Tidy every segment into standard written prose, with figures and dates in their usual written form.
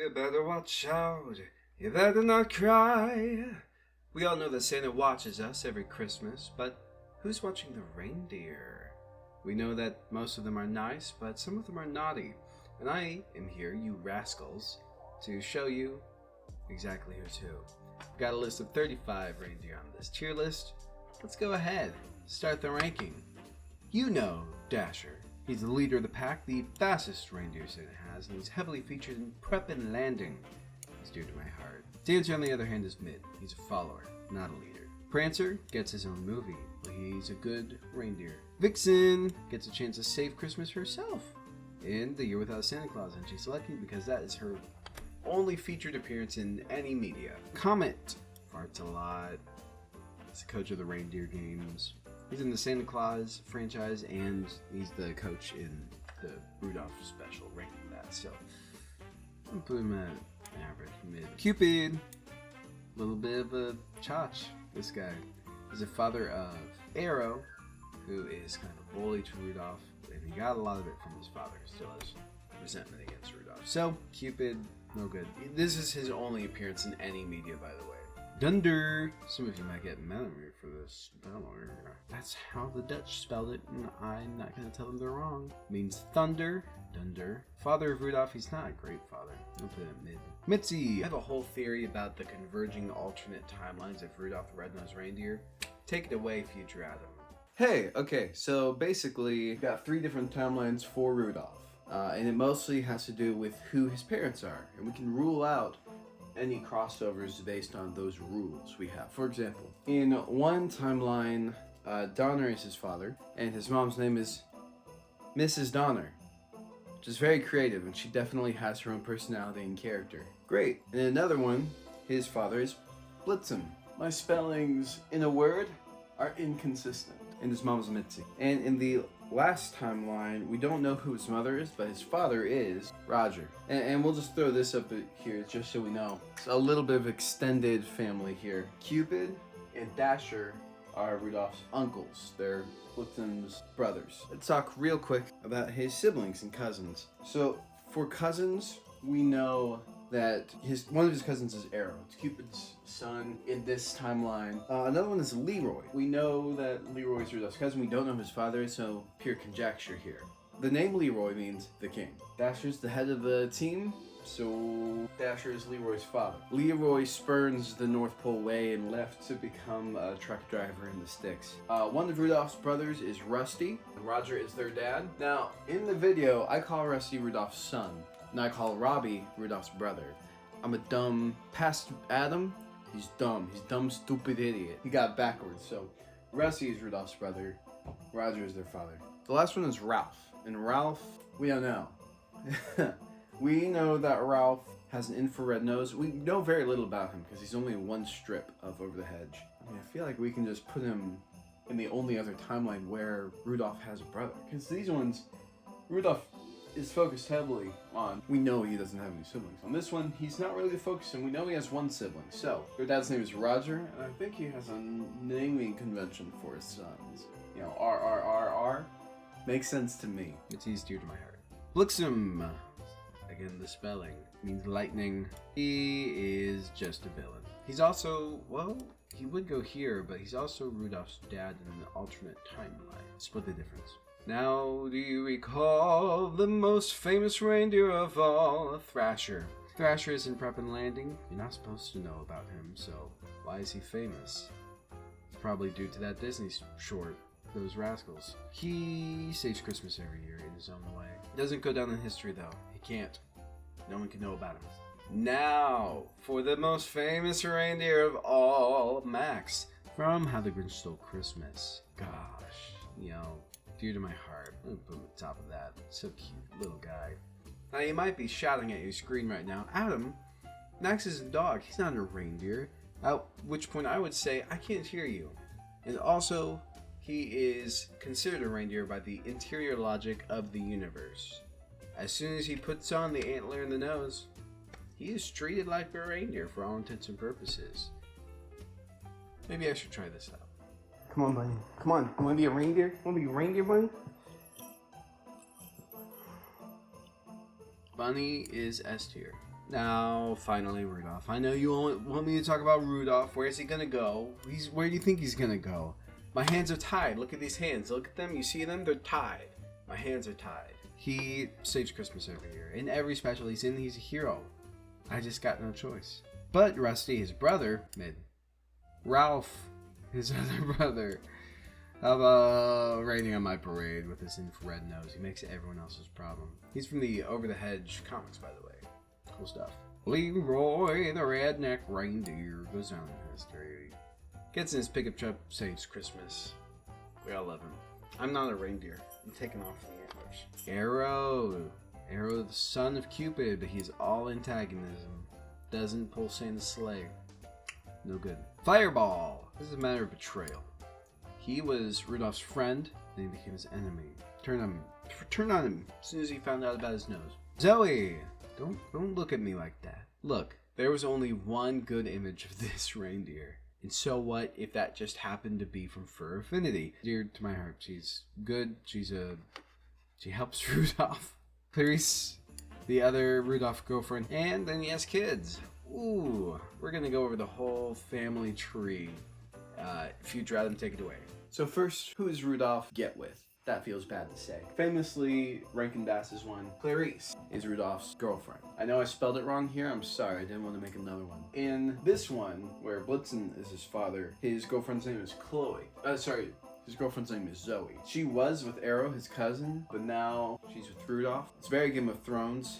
you better watch out. You better not cry. We all know that Santa watches us every Christmas, but who's watching the reindeer? We know that most of them are nice, but some of them are naughty. And I am here, you rascals, to show you exactly who's who. We've got a list of 35 reindeer on this tier list. Let's go ahead, start the ranking. You know Dasher. He's the leader of the pack, the fastest reindeer Santa has, and he's heavily featured in Prep and Landing. He's dear to my heart. Dancer, on the other hand, is mid. He's a follower, not a leader. Prancer gets his own movie, but he's a good reindeer. Vixen gets a chance to save Christmas herself in The Year Without Santa Claus, and she's lucky because that is her only featured appearance in any media. Comet farts a lot. He's the coach of the reindeer games. He's in the Santa Claus franchise, and he's the coach in the Rudolph special, ranking that. So I'm gonna put him at average, mid. Cupid, a little bit of a chotch. This guy is the father of Arrow, who is kind of a bully to Rudolph, and he got a lot of it from his father. Still has resentment against Rudolph. So Cupid, no good. This is his only appearance in any media, by the way. Dunder. Some of you might get mad at me for this. That's how the Dutch spelled it, and I'm not going to tell them they're wrong. It means thunder. Dunder. Father of Rudolph, he's not a great father. I'll put it mid. Mitzi. I have a whole theory about the converging alternate timelines of Rudolph the Red-Nosed Reindeer. Take it away, future Adam. Hey, okay, so basically, we've got 3 different timelines for Rudolph. And it mostly has to do with who his parents are. And we can rule out any crossovers based on those rules we have. For example, in one timeline, Donner is his father, and his mom's name is Mrs. Donner, which is very creative, and she definitely has her own personality and character. Great. In another one, his father is Blitzen. My spellings in a word are inconsistent. And his mom's Mitzi. And in the last timeline, we don't know who his mother is, but his father is Roger. And we'll just throw this up here just so we know. It's a little bit of extended family here. Cupid and Dasher are Rudolph's uncles. They're Blitzen's brothers. Let's talk real quick about his siblings and cousins. So for cousins, we know that one of his cousins is Arrow. It's Cupid's son in this timeline. Another one is Leroy. We know that Leroy is Rudolph's cousin. We don't know who his father is, so pure conjecture here. The name Leroy means the king. Dasher's the head of the team, so Dasher is Leroy's father. Leroy spurns the North Pole way and left to become a truck driver in the sticks. One of Rudolph's brothers is Rusty, and Roger is their dad. Now, in the video, I call Rusty Rudolph's son, and I call Robbie Rudolph's brother. I'm a dumb, past Adam, he's dumb, stupid idiot. He got backwards, so Rusty is Rudolph's brother, Roger is their father. The last one is Ralph, and Ralph, we don't know. We know that Ralph has an infrared nose. We know very little about him because he's only one strip of over the hedge. I mean, I feel like we can just put him in the only other timeline where Rudolph has a brother. Because these ones, Rudolph is focused heavily on, we know he doesn't have any siblings. On this one, he's not really focused, and we know he has one sibling. So, their dad's name is Roger, and I think he has a naming convention for his sons. You know, R. Makes sense to me. It's dear to my heart. Blixen. Again, the spelling means lightning. He is just a villain. He's also, well, he would go here, but he's also Rudolph's dad in an alternate timeline. Split the difference. Now, do you recall the most famous reindeer of all, Thrasher? Thrasher is in Prep and Landing. You're not supposed to know about him, so why is he famous? It's probably due to that Disney short, Those Rascals. He saves Christmas every year in his own way. Doesn't go down in history, though. He can't. No one can know about him. Now, for the most famous reindeer of all, Max, from How the Grinch Stole Christmas. Gosh, you know, dear to my heart. I'm gonna put him at the top of that. So cute, little guy. Now, you might be shouting at your screen right now, Adam, Max is a dog. He's not a reindeer. At which point I would say, I can't hear you. And also, he is considered a reindeer by the interior logic of the universe. As soon as he puts on the antler in the nose, he is treated like a reindeer for all intents and purposes. Maybe I should try this out. Come on, buddy. Come on. You want to be a reindeer? You want to be a reindeer, buddy? Bunny is S tier. Now, finally, Rudolph. I know you want me to talk about Rudolph. Where's he gonna go? Where do you think he's gonna go? My hands are tied. Look at these hands. Look at them. You see them? They're tied. My hands are tied. He saves Christmas every year. In every special he's in, he's a hero. I just got no choice. But Rusty, his brother, Ralph, his other brother, how about raining on my parade with his infrared nose? He makes everyone else's problem. He's from the Over the Hedge comics, by the way. Cool stuff. Leroy, the redneck reindeer, goes down in history. Gets in his pickup truck, saves Christmas. We all love him. I'm not a reindeer. I'm taking off the antlers. Arrow, the son of Cupid, but he's all antagonism. Doesn't pull Santa's sleigh. No good. Fireball. This is a matter of betrayal. He was Rudolph's friend, then he became his enemy. Turned on him as soon as he found out about his nose. Zoe. Don't look at me like that. Look, there was only one good image of this reindeer. And so what if that just happened to be from Fur Affinity? Dear to my heart, she's good. She helps Rudolph. Clarice, the other Rudolph girlfriend. And then he has kids. Ooh, we're gonna go over the whole family tree. If you'd rather take it away. So first, who is Rudolph get with? That feels bad to say. Famously, Rankin Bass's one, Clarice, is Rudolph's girlfriend. I know I spelled it wrong here, I'm sorry, I didn't want to make another one. In this one, where Blitzen is his father, his girlfriend's name is Chloe. His girlfriend's name is Zoe. She was with Arrow, his cousin, but now she's with Rudolph. It's very Game of Thrones.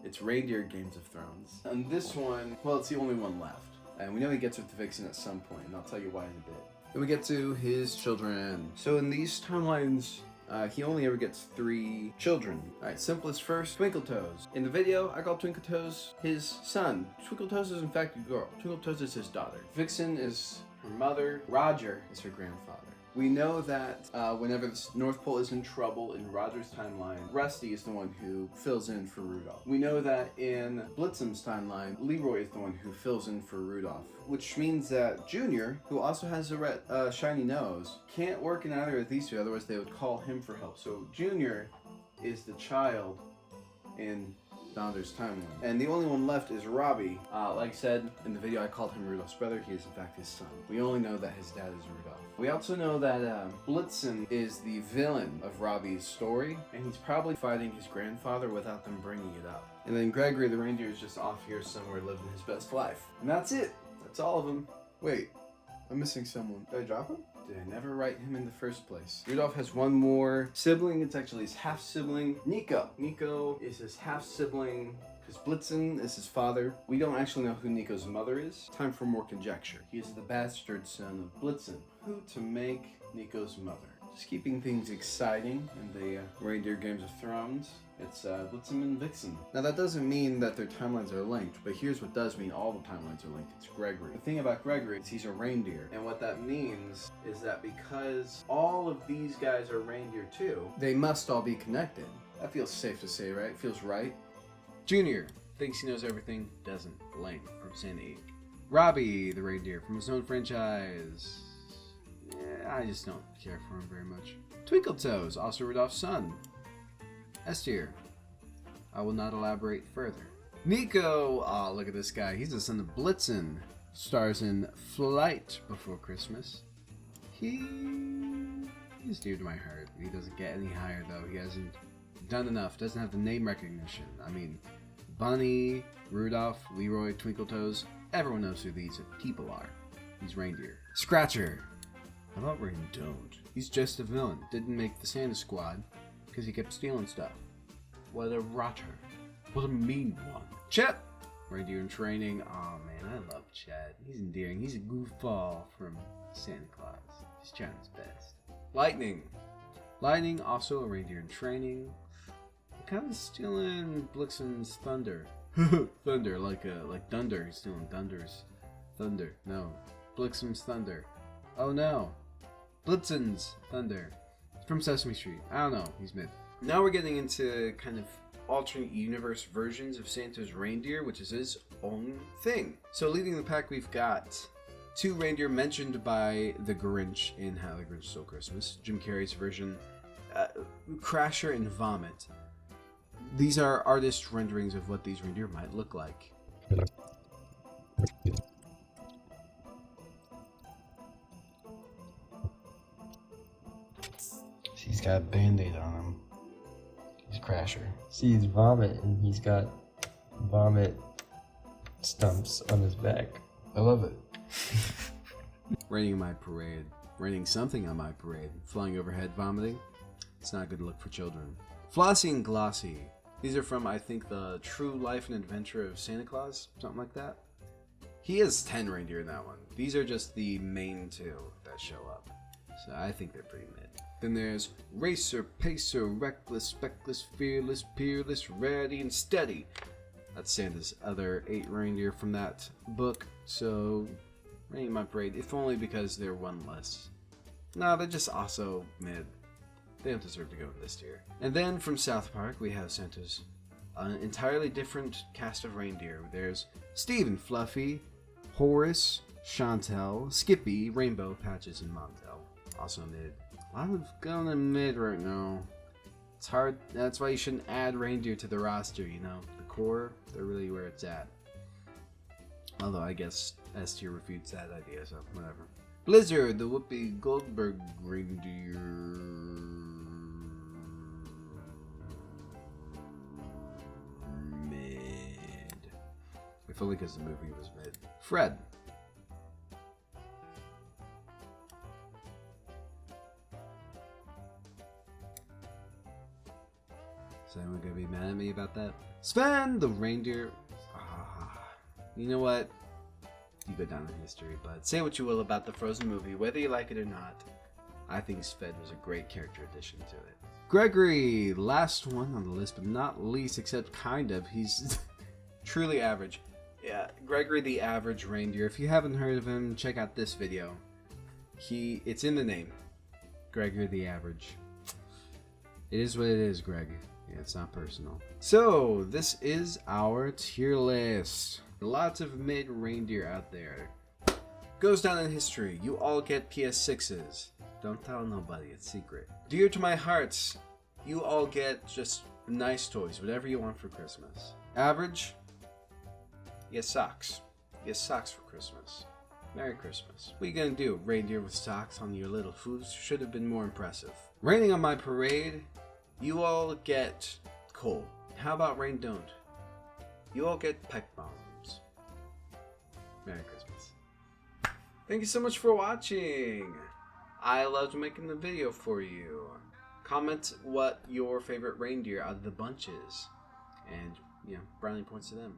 It's Reindeer Games of Thrones. And this one, well, it's the only one left. And we know he gets with the Vixen at some point, and I'll tell you why in a bit. Then we get to his children. So in these timelines, he only ever gets 3 children. Alright, simplest first, Twinkle Toes. In the video, I call Twinkle Toes his son. Twinkle Toes is in fact a girl. Twinkle Toes is his daughter. Vixen is her mother. Roger is her grandfather. We know that whenever the North Pole is in trouble in Roger's timeline, Rusty is the one who fills in for Rudolph. We know that in Blitzen's timeline, Leroy is the one who fills in for Rudolph. Which means that Junior, who also has a shiny nose, can't work in either of these two, otherwise they would call him for help. So Junior is the child in Donner's timeline. And the only one left is Robbie. Like I said, in the video I called him Rudolph's brother. He is in fact his son. We only know that his dad is Rudolph. We also know that Blitzen is the villain of Robbie's story, and he's probably fighting his grandfather without them bringing it up. And then Gregory the reindeer is just off here somewhere living his best life. And that's it. That's all of them. Wait, I'm missing someone. Did I drop him? Did I never write him in the first place? Rudolph has one more sibling. It's actually his half-sibling, Nico. Nico is his half-sibling because Blitzen is his father. We don't actually know who Nico's mother is. Time for more conjecture. He is the bastard son of Blitzen. Who to make Nico's mother? Just keeping things exciting in the Reindeer Games of Thrones. It's Blitzen and Vixen. Now that doesn't mean that their timelines are linked, but here's what does mean all the timelines are linked. It's Gregory. The thing about Gregory is he's a reindeer. And what that means is that because all of these guys are reindeer too, they must all be connected. That feels safe to say, right? Feels right. Junior thinks he knows everything, doesn't. Lame from Santa Eve. Robbie, the reindeer from his own franchise. I just don't care for him very much. Twinkle Toes, also Rudolph's son. S tier. I will not elaborate further. Nico! Aw, look at this guy. He's the son of Blitzen. Stars in Flight Before Christmas. He's dear to my heart. He doesn't get any higher though. He hasn't done enough. Doesn't have the name recognition. I mean, Bunny, Rudolph, Leroy, Twinkle Toes. Everyone knows who these people are. He's reindeer. Scratcher. How about Rain Don't? He's just a villain. Didn't make the Santa Squad because he kept stealing stuff. What a rotter. What a mean one. Chet! Reindeer in training. Aw man, I love Chet. He's endearing. He's a goofball from Santa Claus. He's trying his best. Lightning. Lightning, also a reindeer in training. Kind of stealing Blitzen's thunder. Thunder, like Dunder. He's stealing Dunder's thunder. No. Blitzen's thunder. Oh no. Blitzen's thunder. From Sesame Street. I don't know. He's mid. Now we're getting into kind of alternate universe versions of Santa's reindeer, which is his own thing. So leading the pack, we've got 2 reindeer mentioned by the Grinch in How the Grinch Stole Christmas. Jim Carrey's version, Crasher and Vomit. These are artist renderings of what these reindeer might look like. He's got a band-aid on him. He's Crasher. See his vomit, and he's got vomit stumps on his back. I love it. Raining my parade. Raining something on my parade. Flying overhead, vomiting. It's not a good look for children. Flossie and Glossy. These are from, I think, the True Life and Adventure of Santa Claus. Something like that. He has 10 reindeer in that one. These are just the main 2 that show up. So I think they're pretty mid. Then there's Racer, Pacer, Reckless, Speckless, Fearless, Peerless, Ready, and Steady. That's Santa's other 8 reindeer from that book. So, Raining my parade, if only because they're one less. No, they're just also mid. They don't deserve to go in this tier. And then from South Park, we have Santa's entirely different cast of reindeer. There's Steve and Fluffy, Horace, Chantel, Skippy, Rainbow, Patches, and Montel. Also mid. A lot of going in mid right now. It's hard. That's why you shouldn't add reindeer to the roster, you know. The core, they're really where it's at. Although I guess S tier refutes that idea, so whatever. Blizzard, the Whoopi Goldberg reindeer. Mid. If only because the movie was mid. Fred. Is anyone gonna be mad at me about that? Sven, the reindeer. You know what? You go down in history, but say what you will about the Frozen movie, whether you like it or not. I think Sven was a great character addition to it. Gregory, last one on the list, but not least, except kind of. He's truly average. Yeah, Gregory the average reindeer. If you haven't heard of him, check out this video. It's in the name. Gregory the average. It is what it is, Greg. Yeah, it's not personal. So, this is our tier list. Lots of mid reindeer out there. Goes down in history. You all get PS6s. Don't tell nobody, it's secret. Dear to my hearts, you all get just nice toys, whatever you want for Christmas. Average, you get socks. You get socks for Christmas. Merry Christmas. What are you gonna do? Reindeer with socks on your little hooves should have been more impressive. Raining on my parade, you all get coal. How about rain don't? You all get pipe bombs. Merry Christmas. Thank you so much for watching. I loved making the video for you. Comment what your favorite reindeer out of the bunch is. And, brownie points to them.